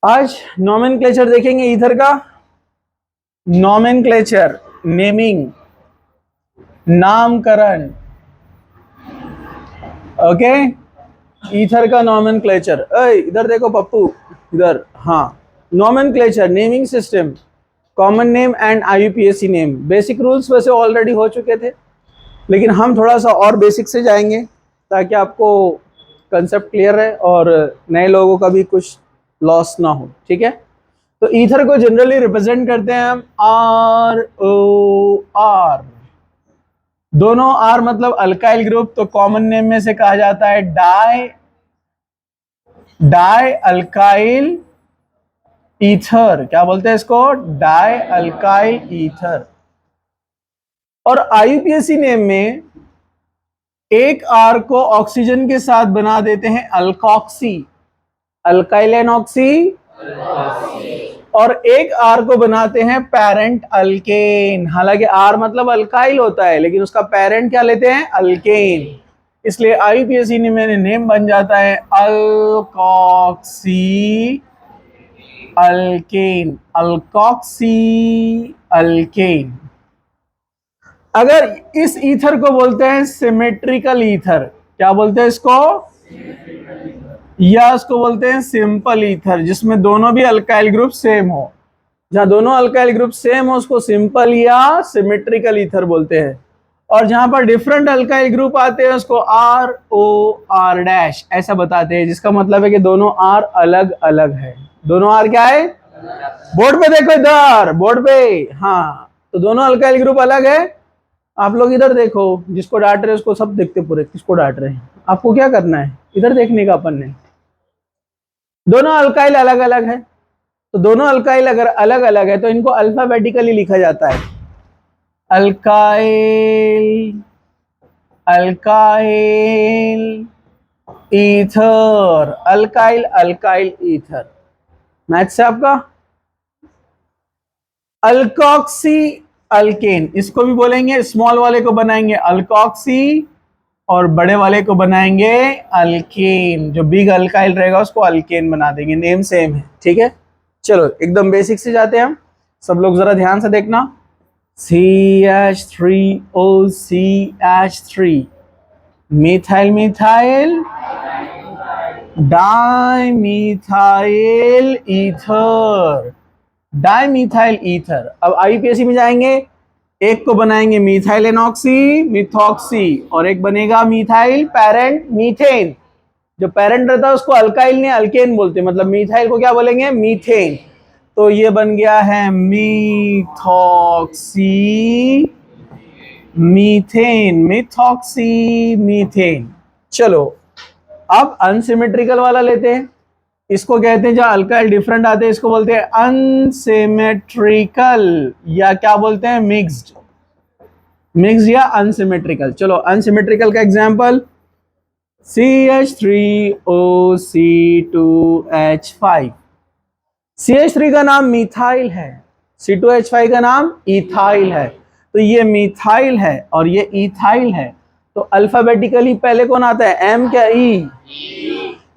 आज नॉमेनक्लेचर देखेंगे ईथर का। नॉमेनक्लेचर, नेमिंग, नामकरण। ओके, ईथर का नॉमेनक्लेचर। इधर देखो पप्पू, इधर। हाँ, nomenclature, naming system, common name and IUPAC name. Basic rules वैसे ऑलरेडी हो चुके थे, लेकिन हम थोड़ा सा और बेसिक से जाएंगे ताकि आपको कंसेप्ट क्लियर है और नए लोगों का भी कुछ लॉस ना हो। ठीक है, तो ईथर को जनरली रिप्रेजेंट करते हैं हम ROR। दोनों R मतलब अल्काइल ग्रुप, तो कॉमन नेम में से कहा जाता है डाई अल्काइल ईथर। क्या बोलते हैं इसको? Die alkyl ether. और IUPAC नेम में एक R को ऑक्सीजन के साथ बना देते हैं अल्कोक्सी, अल्काइल एनॉक्सी, और एक R को बनाते हैं पेरेंट अल्केन। हालांकि R मतलब अल्काइल होता है, लेकिन उसका पेरेंट क्या लेते हैं? अल्केन। इसलिए IUPAC में नेम बन जाता है अल्कोक्सी अल्केन, अल्कोक्सी अल्केन। अगर इस ईथर को बोलते हैं सिमेट्रिकल ईथर। क्या बोलते हैं इसको? या इसको बोलते हैं सिंपल ईथर, जिसमें दोनों भी अल्काइल ग्रुप सेम हो। जहां दोनों अल्काइल ग्रुप सेम हो उसको सिंपल या सिमेट्रिकल ईथर बोलते हैं, और जहां पर डिफरेंट अल्काइल ग्रुप आते हैं उसको ROR- ऐसा बताते हैं, जिसका मतलब है कि दोनों R अलग अलग है। दोनों R क्या है? बोर्ड पे देखो, इधर बोर्ड पे। हाँ, तो दोनों अल्काइल ग्रुप अलग है। आप लोग इधर देखो, जिसको डांट रहे हैं उसको सब देखते पूरे, किसको डांट रहे हैं। आपको क्या करना है? इधर देखने का अपन ने। दोनों अल्काइल अलग अलग है, तो दोनों अल्काइल अगर अलग अलग है तो इनको अल्फाबेटिकली लिखा जाता है। Alkyl alkyl ether, alkyl alkyl ether. Maths से आपका अल्कोक्सी अल्केन, इसको भी बोलेंगे। स्मॉल वाले को बनाएंगे अल्कोक्सी और बड़े वाले को बनाएंगे अल्केन। जो बिग अल्काइल रहेगा उसको अल्केन बना देंगे। नेम सेम है। ठीक है, चलो एकदम बेसिक से जाते हैं हम। सब लोग जरा ध्यान से देखना। CH3OCH3, methyl methyl dimethyl ether, dimethyl ether. अब IUPAC में जाएंगे, एक को बनाएंगे मिथाइल एनॉक्सी मिथॉक्सी, और एक बनेगा मिथाइल पेरेंट मीथेन। जो पेरेंट रहता है उसको अल्काइल ने अल्केन बोलते हैं, मतलब मिथाइल को क्या बोलेंगे? मीथेन। तो ये बन गया है मिथॉक्सी मीथेन, मिथॉक्सी मीथेन। चलो अब अनसिमेट्रिकल वाला लेते हैं। इसको कहते हैं, जहां अल्काइल डिफरेंट आते हैं इसको बोलते हैं अनसिमेट्रिकल, या क्या बोलते हैं? मिक्स्ड, मिक्स्ड या अनसिमेट्रिकल। चलो अनसिमेट्रिकल का एग्जांपल CH3OC2H5। CH3 का नाम मिथाइल है, C2H5 का नाम इथाइल है। तो ये मिथाइल है और ये इथाइल है, तो अल्फाबेटिकली पहले कौन आता है? M क्या? E।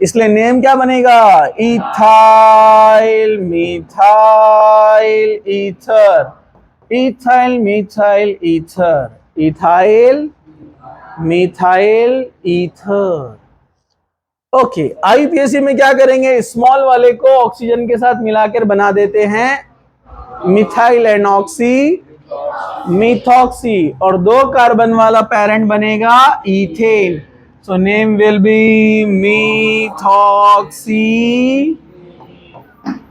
इसलिए नेम क्या बनेगा? Ethyl methyl ether, ethyl methyl ether, ethyl methyl ether. Okay, IUPAC में क्या करेंगे? स्मॉल वाले को ऑक्सीजन के साथ मिलाकर बना देते हैं मिथाइल एनॉक्सी मिथॉक्सी, और दो कार्बन वाला पेरेंट बनेगा ethane. So name will be methoxy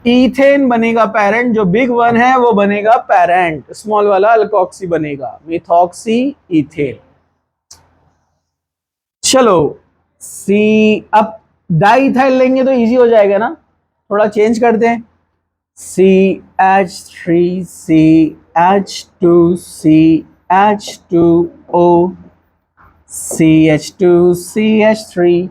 ethane बनेगा पेरेंट। जो बिग वन है वो बनेगा पेरेंट, स्मॉल वाला अल्कोक्सी बनेगा मिथॉक्सी इथेन। चलो अब डाइथाइल लेंगे तो इजी हो जाएगा ना, थोड़ा चेंज करते हैं। CH3CH2CH2O CH2CH3।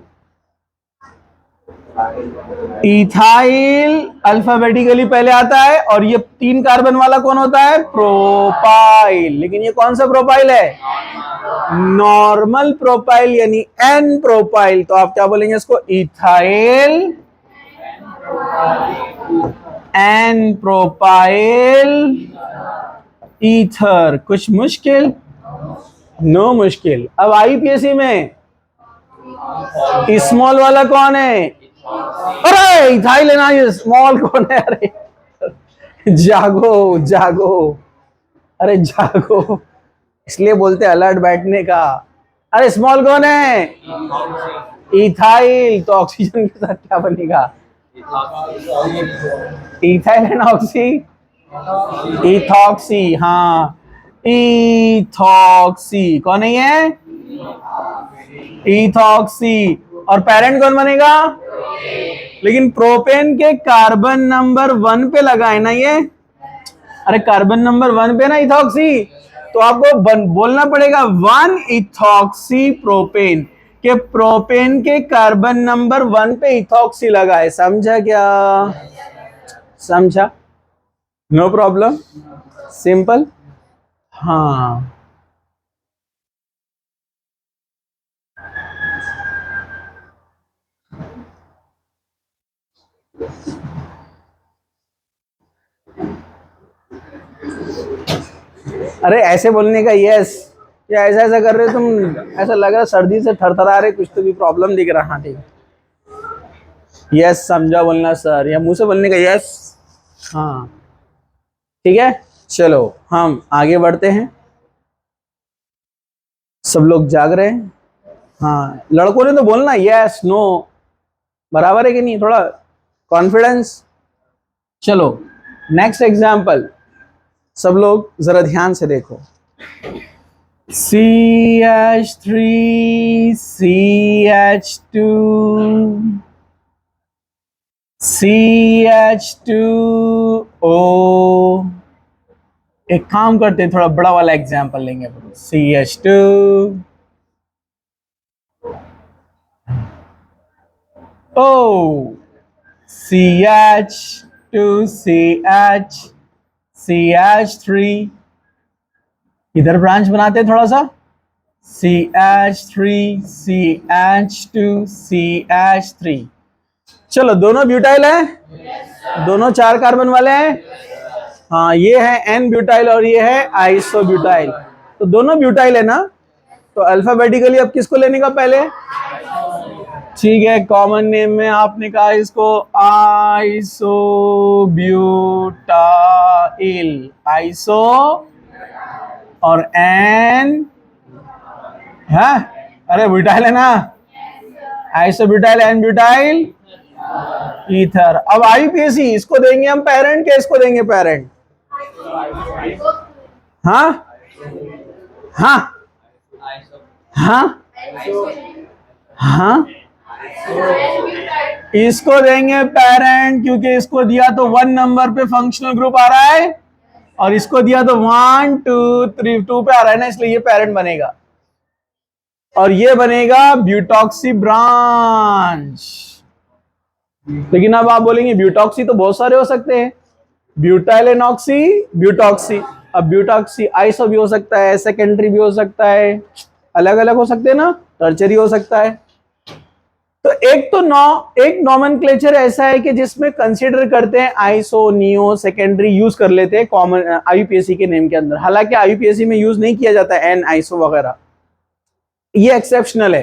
इथाइल अल्फाबेटिकली पहले आता है, और ये 3 कार्बन वाला कौन होता है? प्रोपाइल। लेकिन ये कौन सा प्रोपाइल है? नॉर्मल प्रोपाइल, यानी N प्रोपाइल। तो आप क्या बोलेंगे इसको? Ethyl N propyl ether. कुछ मुश्किल? नो मुश्किल। अब आईपीएसी में स्मॉल वाला कौन है? अरे इथाइल है ना, ये स्मॉल कौन है? अरे जागो जागो, अरे जागो, इसलिए बोलते अलर्ट बैठने का। अरे स्मॉल कौन है? इथाइल। तो ऑक्सीजन के साथ क्या बनेगा? Ethyl and oxy, ethoxy. हाँ, इथॉक्सी। कौन है ये? इथॉक्सी। और पेरेंट कौन बनेगा? लेकिन प्रोपेन के कार्बन नंबर 1 पे लगा है ना ये। अरे कार्बन नंबर 1 पे ना इथॉक्सी, तो आपको बोलना पड़ेगा 1 इथॉक्सी प्रोपेन, के प्रोपेन के कार्बन नंबर 1 पे इथॉक्सी लगा है। समझा क्या? समझा? No problem, simple. हाँ, अरे ऐसे बोलने का यस, या ऐसा ऐसा कर रहे तुम, ऐसा लग रहा सर्दी से थरथरा रहे, कुछ तो भी प्रॉब्लम दिख रहा। हाँ ठीक, यस समझा बोलना सर, या मुंह से बोलने का यस। हाँ ठीक है, चलो हम आगे बढ़ते हैं। सब लोग जाग रहे हैं? हाँ, लड़कों ने तो बोलना यस नो, बराबर है कि नहीं? थोड़ा कॉन्फिडेंस। चलो नेक्स्ट एग्जाम्पल, सब लोग जरा ध्यान से देखो। CH3 CH2 CH2O। एक काम करते हैं, थोड़ा बड़ा वाला एग्जाम्पल लेंगे। CH2 O, CH2 CH CH3। इधर ब्रांच बनाते हैं थोड़ा सा, CH3 CH2 CH3। चलो दोनों ब्यूटाइल है? दोनों 4 कार्बन वाले हैं। हाँ, ये है एन ब्यूटाइल और ये है आइसो ब्यूटाइल। तो दोनों ब्यूटाइल है ना, तो अल्फाबेटिकली अब किसको लेने का पहले? ठीक है, कॉमन नेम में आपने कहा इसको आइसो ब्यूटाइल, आइसो और एन है, अरे ब्यूटाइल है ना, iso butyl N butyl ether. अब आईपीएसी इसको देंगे हम पेरेंट, के इसको देंगे पेरेंट? हाँ हाँ हाँ हाँ, इसको देंगे पेरेंट, क्योंकि इसको दिया तो 1 नंबर पे फंक्शनल ग्रुप आ रहा है, और इसको दिया तो 1 2 3 2 पे आ रहा है ना, इसलिए ये पेरेंट बनेगा। और ये बनेगा ब्यूटॉक्सी ब्रांच। लेकिन अब आप बोलेंगे ब्यूटॉक्सी तो बहुत सारे हो सकते हैं, ब्यूटाइल एंड ऑक्सी ब्यूटॉक्सी। अब ब्यूटॉक्सी आइसो भी हो सकता है, सेकेंडरी भी हो सकता है, अलग अलग हो सकते हैं ना, टर्चरी हो सकता है। तो एक नॉमेनक्लेचर ऐसा है कि जिसमें कंसीडर करते हैं आइसो, नियो, सेकेंडरी यूज कर लेते हैं कॉमन आईयूपीएसी के नेम के अंदर। हालांकि आईयूपीएसी में यूज नहीं किया जाता एन, आइसो वगैरह, ये एक्सेप्शनल है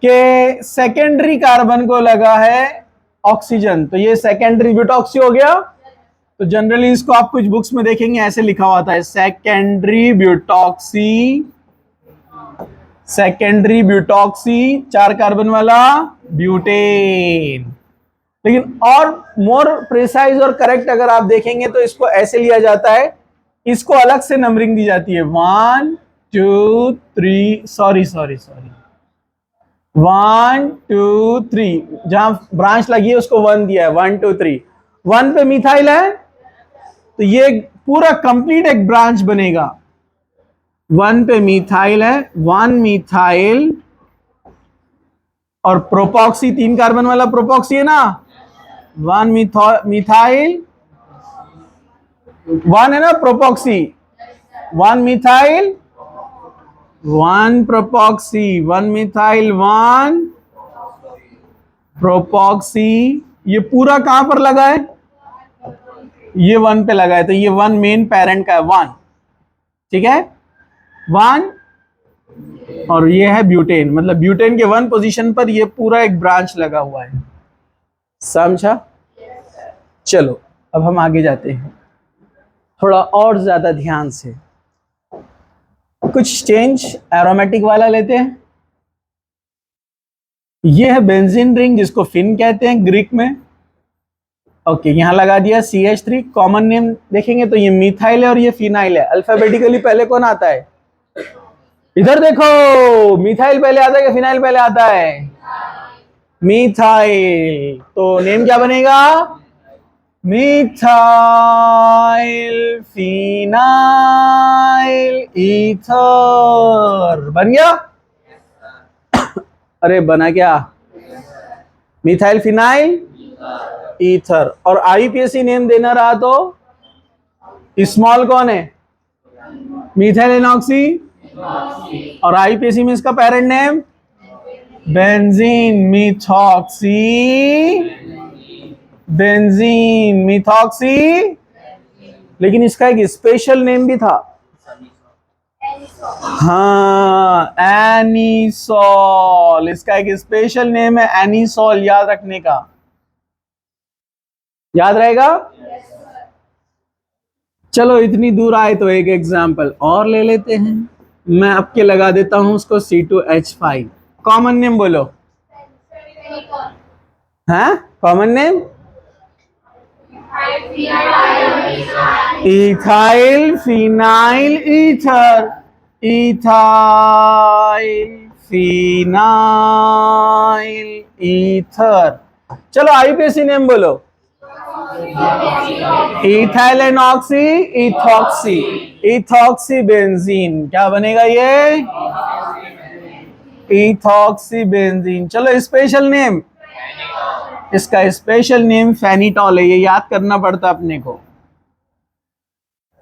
कि सेकेंडरी कार्बन को लगा है ऑक्सीजन, तो ये सेकेंडरी ब्यूटॉक्सी हो गया। तो जनरली इसको आप कुछ बुक्स में देखेंगे ऐसे लिखा हुआ था, सेकेंडरी ब्यूटॉक्सी, सेकेंडरी ब्यूटॉक्सी 4 कार्बन वाला ब्यूटेन। लेकिन और मोर प्रिसाइज और करेक्ट अगर आप देखेंगे तो इसको ऐसे लिया जाता है, इसको अलग से नंबरिंग दी जाती है, 1 2 3, सॉरी 1 2 3, जहां ब्रांच लगी है उसको 1 दिया है, 1 2 3। 1 पे मिथाइल है तो ये पूरा कंप्लीट एक ब्रांच बनेगा। 1 पे मिथाइल है, 1 मिथाइल, और प्रोपॉक्सी 3 कार्बन वाला प्रोपॉक्सी है ना, 1 मिथाइल, 1 है ना प्रोपॉक्सी, 1 मिथाइल 1 प्रोपॉक्सी, 1 मिथाइल 1 प्रोपॉक्सी। ये पूरा कहां पर लगा है? ये 1 पे लगा है, तो ये 1 मेन पेरेंट का है, 1, ठीक है, 1। और ये है ब्यूटेन, मतलब ब्यूटेन के 1 पोजीशन पर ये पूरा एक ब्रांच लगा हुआ है, समझा? चलो अब हम आगे जाते हैं थोड़ा और ज्यादा ध्यान से, कुछ चेंज एरोमेटिक वाला लेते हैं। ये है बेंजीन रिंग, जिसको फिन कहते हैं ग्रीक में। ओके, यहां लगा दिया CH3। कॉमन नेम देखेंगे तो ये मिथाइल है और ये फिनाइल है। अल्फाबेटिकली पहले कौन आता है? इधर देखो, मिथाइल पहले आता है कि फिनाइल पहले आता है? मिथाइल। तो नेम क्या बनेगा? मिथाइल फिनाइल ईथर बन गया। अरे बना क्या? Methyl phenyl ether. और आईपीएसी नेम देना रहा तो स्मॉल कौन है? मिथाइल एनॉक्सी। और आईपीएसी में इसका parent name benzene methoxy, benzene methoxy. लेकिन इसका एक स्पेशल नेम भी था, हाँ, एनिसोल। इसका एक स्पेशल नेम है एनिसोल, याद रखने का, याद रहेगा। चलो इतनी दूर आए तो एक एग्जाम्पल और ले लेते हैं। मैं आपके लगा देता हूं उसको C2H5। कॉमन नेम बोलो। हाँ, common name ethyl phenyl ether, ethyl phenyl ether. चलो आईपीएसी नेम बोलो। Ethyl enoxy ethoxy, ethoxy benzene. क्या बनेगा ये? Ethoxy benzene. चलो स्पेशल नेम, इसका स्पेशल नेम फेनिटॉल है, ये याद करना पड़ता अपने को,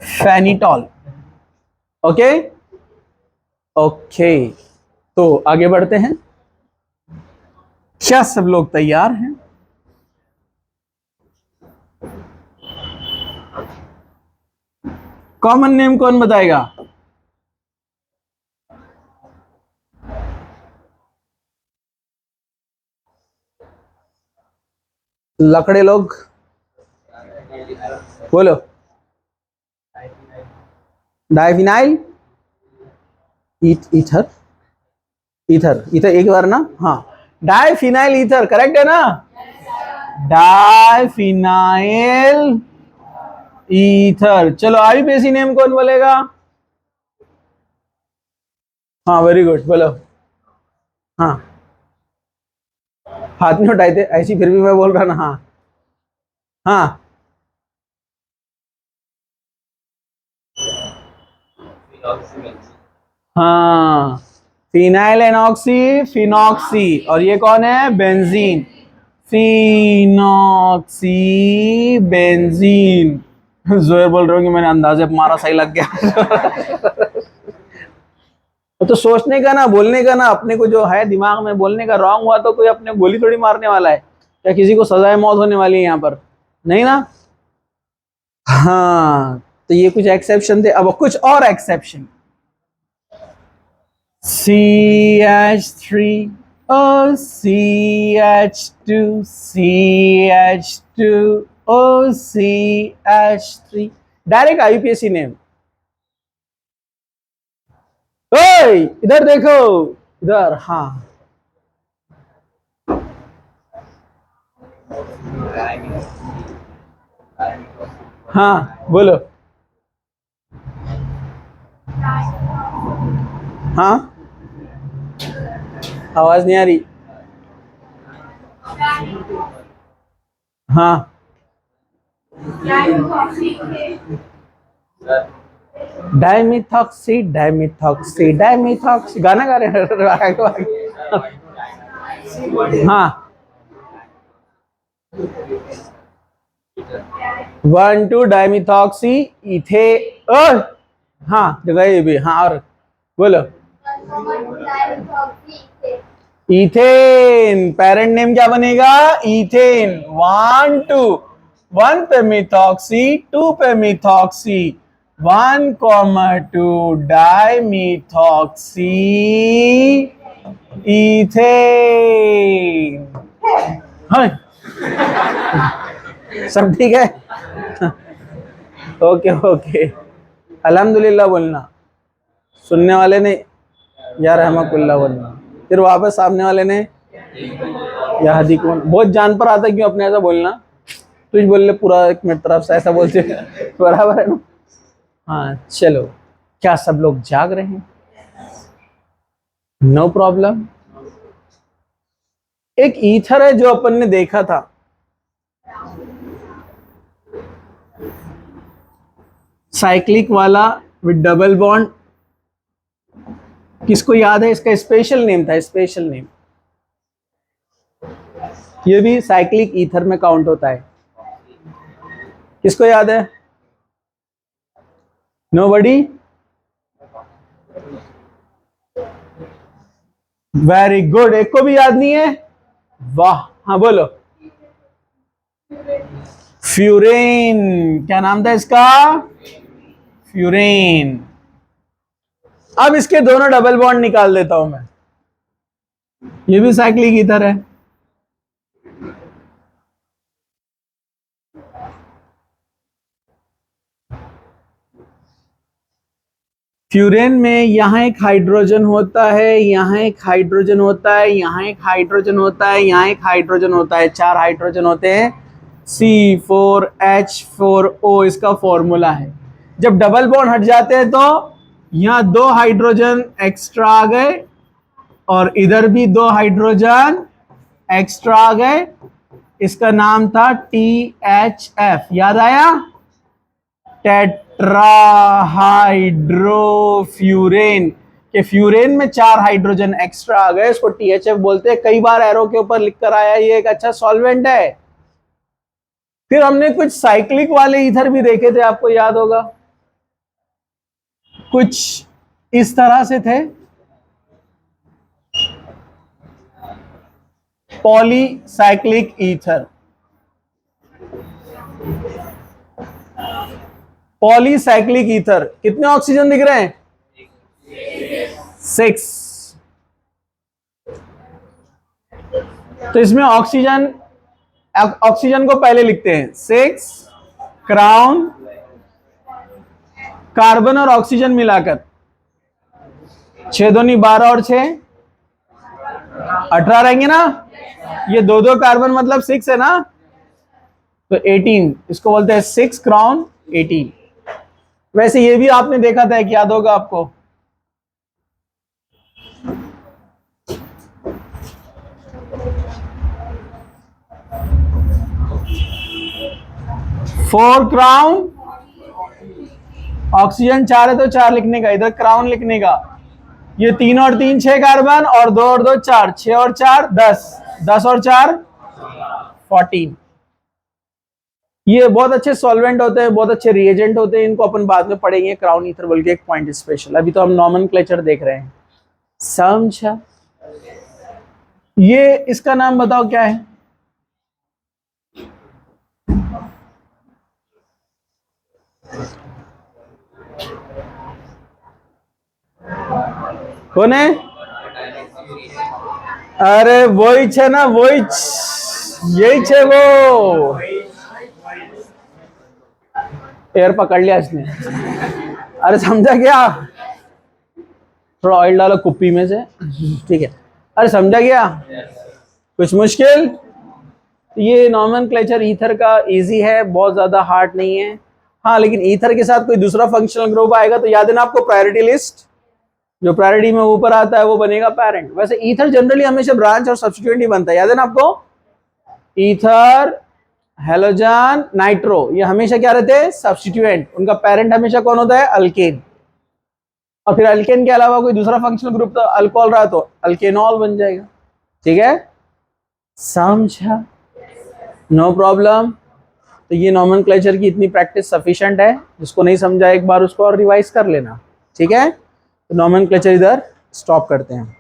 फेनिटॉल। ओके ओके, तो आगे बढ़ते हैं। क्या सब लोग तैयार हैं? कॉमन नेम कौन बताएगा? लकड़े लोग बोलो। डाइफिनाइल ईथर, ईथर ईथर एक बार ना, हाँ, डाइफिनाइल ईथर करेक्ट है ना? Diphenyl ether. चलो आईपीएसी नेम कौन बोलेगा? हाँ वेरी गुड, बोलो। हाँ, हाथ नहीं उठाए थे ऐसी, फिर भी मैं बोल रहा ना। हाँ हाँ, हाँ, फिनाइल एनॉक्सी फिनॉक्सी। और ये कौन है? Benzene, phenoxy benzene. जोर बोल रहा हूँ कि मैंने अंदाजे मारा, सही लग गया। तो सोचने का ना, बोलने का ना, अपने को जो है दिमाग में बोलने का, रॉन्ग हुआ तो कोई अपने गोली थोड़ी मारने वाला है, क्या किसी को सजाए मौत होने वाली है यहाँ पर? नहीं ना। हाँ, तो ये कुछ एक्सेप्शन थे, अब कुछ और exception. CH3 O CH2 CH2 O CH3, direct IUPAC name. ओए इधर देखो, इधर, हाँ, हाँ बोलो। हाँ, आवाज नहीं आ रही। हाँ, डाइमिथॉक्सी डाइमिथॉक्सी डाइमिथॉक्सी, गाना गा रहे हैं। हाँ, 1,2 डाइमिथॉक्सी इथे, हाँ जगह भी, हाँ, और बोलो। इथेन, पेरेंट नेम क्या बनेगा? इथेन। 1 2 1 पे मिथॉक्सी, 2 पे मिथॉक्सी, 1,2 डाइमिथॉक्सी इथेन। हाँ सब ठीक है? ओके ओके, अल्हम्दुलिल्लाह बोलना, सुनने वाले ने या रहमकुल्लाह बोलना, फिर वापस सामने वाले ने या हदीकुन। बहुत जान पर आता है क्यों अपने ऐसा बोलना, तुझ बोल ले पूरा एक मेरी तरफ से ऐसा बोलते बराबर है ना? हाँ चलो, क्या सब लोग जाग रहे हैं? No problem. एक ईथर है जो अपन ने देखा था, साइक्लिक वाला विद डबल बॉन्ड, किसको याद है? इसका स्पेशल नेम था, स्पेशल नेम। ये भी साइक्लिक ईथर में काउंट होता है, किसको याद है? नोबडी? वेरी गुड, एक को भी याद नहीं है? वाह, हाँ बोलो। फ्यूरेन, क्या नाम था इसका? फ्यूरेन। अब इसके दोनों डबल बॉन्ड निकाल देता हूं मैं, ये भी साइक्लिक ईथर है। फ्यूरेन में यहां एक हाइड्रोजन होता है, यहां एक हाइड्रोजन होता है, यहां एक हाइड्रोजन होता है, यहां एक हाइड्रोजन होता है, 4 हाइड्रोजन होते हैं। C4H4O इसका फॉर्मूला है। जब डबल बॉन्ड हट जाते हैं तो यहां 2 हाइड्रोजन एक्स्ट्रा आ गए और इधर भी 2 हाइड्रोजन एक्स्ट्रा आ गए। इसका नाम था THF, याद आया? टेट्राहाइड्रोफ्यूरेन के फ्यूरेन में 4 हाइड्रोजन एक्स्ट्रा आ गए, इसको THF बोलते हैं। कई बार एरो के ऊपर लिखकर आया, ये एक अच्छा सॉल्वेंट है। फिर हमने कुछ साइक्लिक वाले ईथर भी देखे थे, आपको याद होगा, कुछ इस तरह से थे। पॉलीसाइक्लिक ईथर, पॉलीसाइक्लिक ईथर कितने ऑक्सीजन दिख रहे हैं? 6। तो इसमें ऑक्सीजन, ऑक्सीजन को पहले लिखते हैं 6 क्राउन, कार्बन और ऑक्सीजन मिलाकर 6 दूनी 12 और 6 18 रहेंगे ना? ये 2 कार्बन मतलब 6 है ना, तो 18, इसको बोलते हैं 6 क्राउन 18। वैसे ये भी आपने देखा था, एक याद होगा आपको, फोर क्राउन, ऑक्सीजन 4 है तो 4 लिखने का, इधर क्राउन लिखने का। ये 3 और 3 6 कार्बन, और 2 और 2 4, 6 और 4 10, 10 और 4 14। ये बहुत अच्छे सॉल्वेंट होते हैं, बहुत अच्छे रिएजेंट होते हैं, इनको अपन बाद में पढ़ेंगे। क्राउन ईथर बोल के एक पॉइंट स्पेशल, अभी तो हम नॉमेनक्लेचर देख रहे हैं, समझा? ये इसका नाम बताओ क्या है? कौन है? अरे वही छे ना, वही यही छे वो। एयर पकड़ लिया इसने। अरे समझा क्या? थोड़ा ऑयल डालो कुप्पी में से, ठीक है। अरे समझा क्या? कुछ मुश्किल? ये नॉमेनक्लेचर ईथर का इजी है, बहुत ज्यादा हार्ड नहीं है। हाँ, लेकिन ईथर के साथ कोई दूसरा फंक्शनल ग्रुप आएगा तो याद है ना आपको, प्रायोरिटी लिस्ट, जो प्रायोरिटी में ऊपर आता है वो बनेगा पेरेंट। वैसे ईथर जनरली हमेशा ब्रांच और सब्स्टिट्यूएंट ही बनता है, याद है ना आपको? ईथर, हेलोजन, नाइट्रो, ये हमेशा क्या रहते हैं? सब्स्टिट्यूएंट। उनका पेरेंट हमेशा कौन होता है? अल्केन। और फिर अल्केन के अलावा कोई दूसरा फंक्शनल ग्रुप तो अल्कोहल रहा तो अल्केनॉल बन जाएगा, ठीक है? समझा? No problem. तो ये नॉमेनक्लेचर की इतनी प्रैक्टिस सफिशिएंट है, जिसको नहीं समझा एक बार उसको और रिवाइज कर लेना, ठीक है? तो नॉमेनक्लेचर इधर स्टॉप करते हैं।